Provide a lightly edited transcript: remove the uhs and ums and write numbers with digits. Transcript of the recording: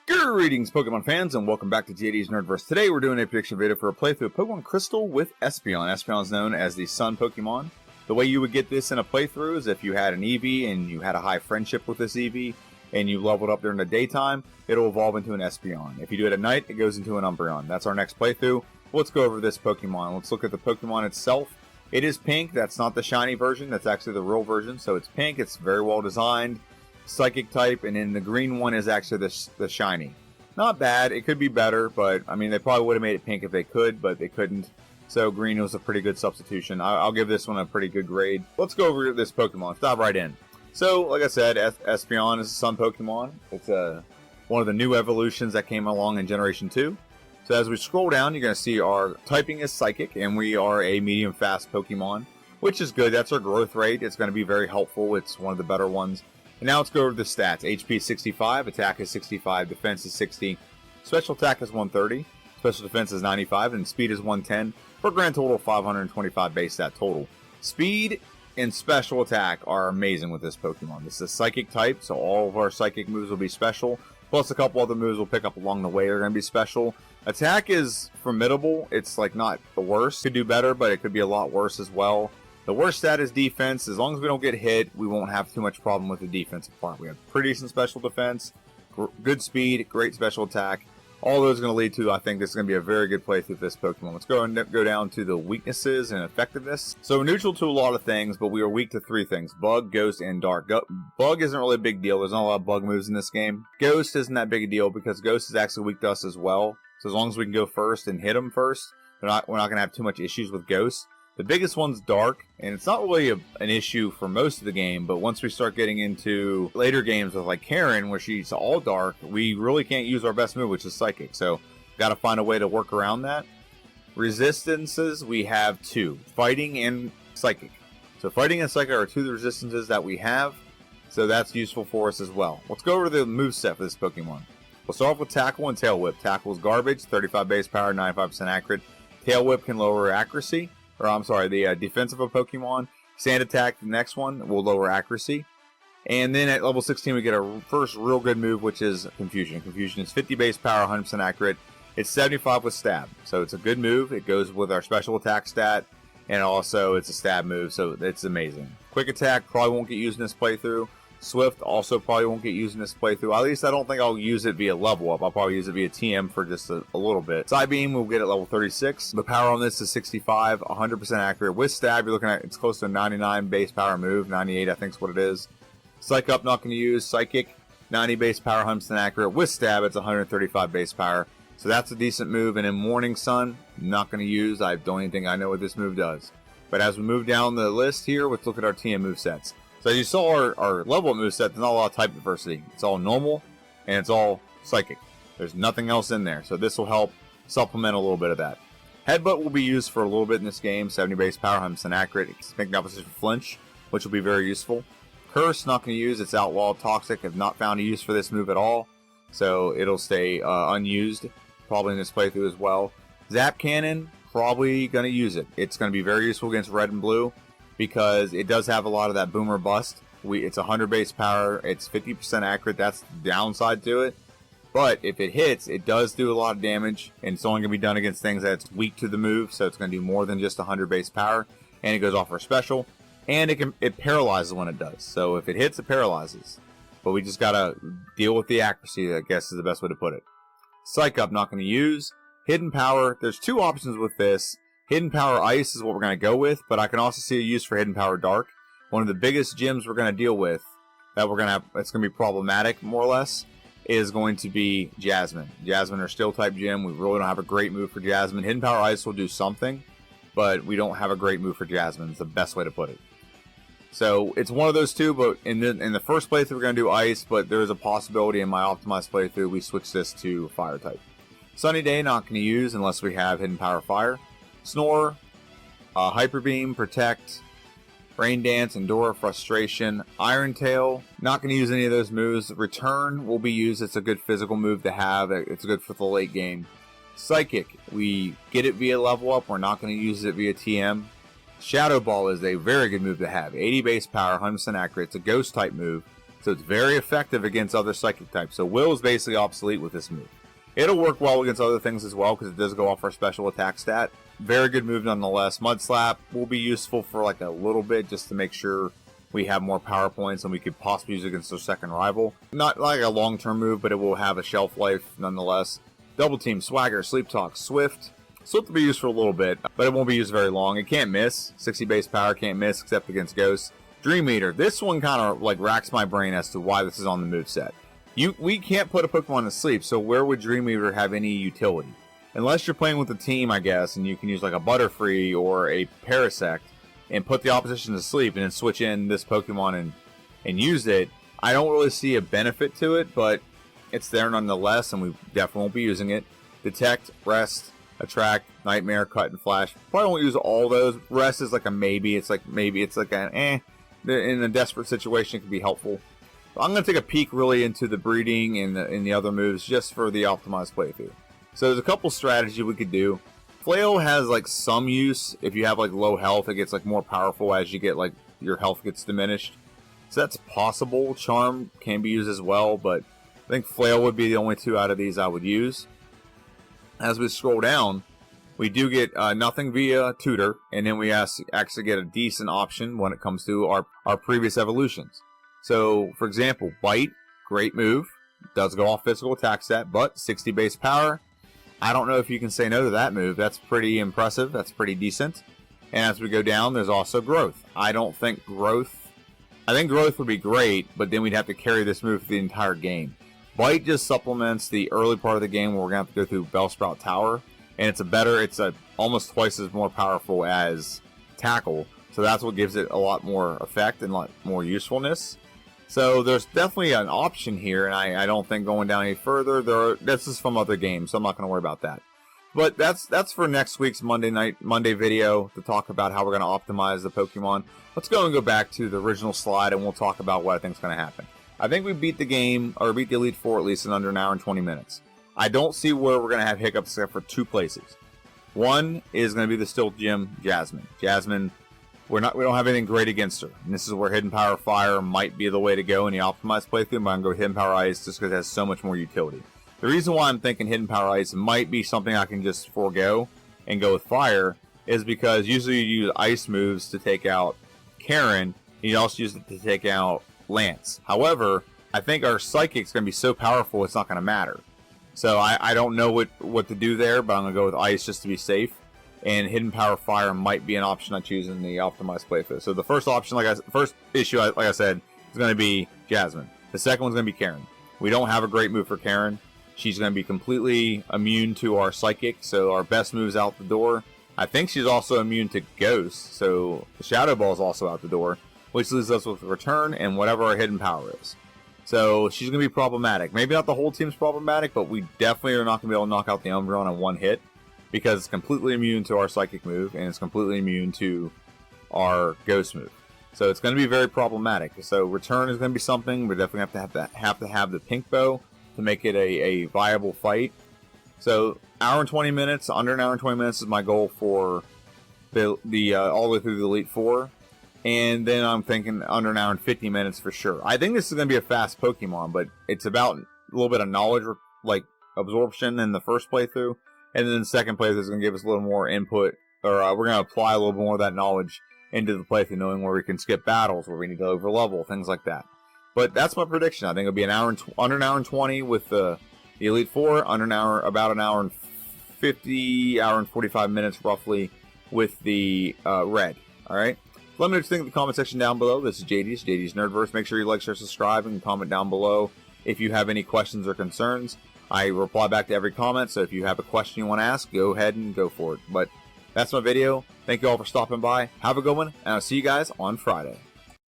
Greetings, Pokemon fans, and welcome back to JD's Nerdverse. Today, we're doing a prediction video for a playthrough of Pokemon Crystal with Espeon. Espeon is known as the Sun Pokemon. The way you would get this in a playthrough is if you had an Eevee and you had a high friendship with this Eevee, and you leveled up during the daytime, it'll evolve into an Espeon. If you do it at night, it goes into an Umbreon. That's our next playthrough. Let's go over this Pokemon. Let's look at the Pokemon itself. It is pink. That's not the shiny version. That's actually the real version. So it's pink. It's very well designed. Psychic type, and then the green one is actually the shiny. Not bad. It could be better, but I mean, they probably would have made it pink if they could, but they couldn't. So green was a pretty good substitution. I'll give this one a pretty good grade. Let's go over this Pokemon. Let's dive right in. So, like I said, Espeon is a Sun Pokemon. It's one of the new evolutions that came along in Generation 2. So as we scroll down, you're going to see our typing is Psychic, and we are a medium-fast Pokemon, which is good. That's our growth rate. It's going to be very helpful. It's one of the better ones. And now let's go over the stats. HP is 65, attack is 65, defense is 60, special attack is 130, special defense is 95, and speed is 110, for a grand total of 525 base stat total. Speed and special attack are amazing with this Pokemon. This is a Psychic type, so all of our Psychic moves will be special, plus a couple other moves we'll pick up along the way are going to be special. Attack is formidable. It's like not the worst. Could do better, but it could be a lot worse as well. The worst stat is defense. As long as we don't get hit, we won't have too much problem with the defensive part. We have pretty decent special defense, good speed, great special attack. All those are going to lead to, I think, this is going to be a very good playthrough of this Pokemon. Let's go down to the weaknesses and effectiveness. So we're neutral to a lot of things, but we are weak to three things: Bug, Ghost, and Dark. Bug isn't really a big deal. There's not a lot of Bug moves in this game. Ghost isn't that big a deal because Ghost is actually weak to us as well. So as long as we can go first and hit them first, we're not going to have too much issues with Ghost. The biggest one's Dark, and it's not really an issue for most of the game, but once we start getting into later games with like Karen, where she's all Dark, we really can't use our best move, which is Psychic. So, got to find a way to work around that. Resistances, we have two: Fighting and Psychic. So Fighting and Psychic are two of the resistances that we have, so that's useful for us as well. Let's go over the moveset for this Pokemon. We'll start off with Tackle and Tail Whip. Tackle is garbage, 35 base power, 95% accurate. Tail Whip can lower accuracy. Or I'm sorry, the defense of a Pokemon. Sand Attack, the next one, will lower accuracy. And then at level 16, we get our first real good move, which is Confusion. Confusion is 50 base power, 100% accurate. It's 75 with Stab. So it's a good move. It goes with our special attack stat. And also, it's a stab move, so it's amazing. Quick Attack probably won't get used in this playthrough. Swift also probably won't get used in this playthrough. At least I don't think I'll use it via level up. I'll probably use it via TM for just a little bit. Psybeam we'll get at level 36. The power on this is 65, 100% accurate. With Stab, you're looking at, it's close to a 99 base power move. 98, I think is what it is. Psych Up, not going to use. Psychic, 90 base power, 100% accurate. With Stab, it's 135 base power. So that's a decent move. And in Morning Sun, not going to use. I don't even think I know what this move does. But as we move down the list here, let's look at our TM movesets. So as you saw our level up moveset, there's not a lot of type diversity. It's all normal, and it's all Psychic. There's nothing else in there, so this will help supplement a little bit of that. Headbutt will be used for a little bit in this game, 70 base power, 100% accurate. It's making opposition flinch, which will be very useful. Curse, not going to use. It's outlawed. Toxic, have not found a use for this move at all, so it'll stay unused, probably in this playthrough as well. Zap Cannon, probably going to use it. It's going to be very useful against red and blue, because it does have a lot of that boom or bust. It's 100 base power, it's 50% accurate, that's the downside to it. But if it hits, it does do a lot of damage, and it's only going to be done against things that's weak to the move, so it's going to do more than just 100 base power. And it goes off for special, and it paralyzes when it does. So if it hits, it paralyzes. But we just got to deal with the accuracy, I guess is the best way to put it. Psych Up, not going to use. Hidden Power, there's two options with this. Hidden Power Ice is what we're going to go with, but I can also see a use for Hidden Power Dark. One of the biggest gyms we're going to deal with, that we're going to have, it's going to be problematic, more or less, is going to be Jasmine. Jasmine are Steel type gym. We really don't have a great move for Jasmine. Hidden Power Ice will do something, but we don't have a great move for Jasmine. It's the best way to put it. So it's one of those two, but in the first playthrough we're going to do Ice, but there is a possibility in my optimized playthrough we switch this to Fire type. Sunny Day, not going to use unless we have Hidden Power Fire. Snore, Hyper Beam, Protect, Rain Dance, Endure, Frustration, Iron Tail. Not going to use any of those moves. Return will be used. It's a good physical move to have. It's good for the late game. Psychic, we get it via level up. We're not going to use it via TM. Shadow Ball is a very good move to have. 80 base power, 100% accurate. It's a ghost type move. So it's very effective against other psychic types. So Will is basically obsolete with this move. It'll work well against other things as well because it does go off our special attack stat. Very good move nonetheless. Mud Slap will be useful for like a little bit just to make sure we have more power points and we could possibly use it against our second rival. Not like a long-term move, but it will have a shelf life nonetheless. Double Team, Swagger, Sleep Talk, Swift. Swift will be used for a little bit, but it won't be used very long. It can't miss. 60 base power can't miss except against Ghosts. Dream Eater. This one kind of like racks my brain as to why this is on the moveset. We can't put a Pokemon to sleep, so where would Dream Eater have any utility? Unless you're playing with a team, I guess, and you can use like a Butterfree or a Parasect and put the opposition to sleep and then switch in this Pokemon and use it. I don't really see a benefit to it, but it's there nonetheless, and we definitely won't be using it. Detect, Rest, Attract, Nightmare, Cut, and Flash. Probably won't use all those. Rest is like a maybe. It's like an eh. In a desperate situation, it can be helpful. But I'm going to take a peek really into the breeding and the other moves just for the optimized playthrough. So there's a couple strategies we could do. Flail has like some use. If you have like low health, it gets like more powerful as you get like your health gets diminished. So that's possible. Charm can be used as well, but I think Flail would be the only two out of these I would use. As we scroll down, we do get nothing via Tutor, and then we actually get a decent option when it comes to our previous evolutions. So, for example, Bite, great move. Does go off physical attack stat, but 60 base power. I don't know if you can say no to that move. That's pretty impressive. That's pretty decent. And as we go down, there's also Growth. I think Growth would be great, but then we'd have to carry this move for the entire game. Bite just supplements the early part of the game where we're going to have to go through Bellsprout Tower. And it's almost twice as more powerful as Tackle. So that's what gives it a lot more effect and a lot more usefulness. So there's definitely an option here, and I don't think going down any further. This is from other games, so I'm not going to worry about that. But that's for next week's Monday video to talk about how we're going to optimize the Pokemon. Let's go back to the original slide, and we'll talk about what I think is going to happen. I think we beat the game, or beat the Elite Four at least in under an hour and 20 minutes. I don't see where we're going to have hiccups except for two places. One is going to be the Stilt Gym, Jasmine. Jasmine, we don't have anything great against her. And this is where Hidden Power Fire might be the way to go in the optimized playthrough, but I'm going to go with Hidden Power Ice just because it has so much more utility. The reason why I'm thinking Hidden Power Ice might be something I can just forego and go with Fire is because usually you use Ice moves to take out Karen, and you also use it to take out Lance. However, I think our Psychic's going to be so powerful it's not going to matter. So I don't know what to do there, but I'm going to go with Ice just to be safe. And Hidden Power Fire might be an option I choose in the optimized playthrough. So the first option, first issue, like I said, is going to be Jasmine. The second one's going to be Karen. We don't have a great move for Karen. She's going to be completely immune to our Psychic, so our best move's out the door. I think she's also immune to Ghost, so the Shadow Ball is also out the door, which leaves us with Return and whatever our Hidden Power is. So she's going to be problematic. Maybe not the whole team's problematic, but we definitely are not going to be able to knock out the Umbreon in one hit because it's completely immune to our Psychic move and it's completely immune to our Ghost move. So it's going to be very problematic. So Return is going to be something. We're definitely have to have the Pink Bow to make it a viable fight. So hour and 20 minutes, under an hour and 20 minutes is my goal for the all the way through the Elite Four. And then I'm thinking under an hour and 50 minutes for sure. I think this is going to be a fast Pokemon, but it's about a little bit of knowledge, like absorption in the first playthrough. And then the second playthrough is going to give us a little more input, or we're going to apply a little more of that knowledge into the playthrough, knowing where we can skip battles, where we need to overlevel, things like that. But that's my prediction. I think it'll be under an hour and 20 with the Elite Four, about an hour and 50, hour and 45 minutes roughly with the Red. All right. Let me know what you think in the comment section down below. This is JD's Nerdverse. Make sure you like, share, subscribe, and comment down below if you have any questions or concerns. I reply back to every comment, so if you have a question you want to ask, go ahead and go for it. But that's my video. Thank you all for stopping by. Have a good one, and I'll see you guys on Friday.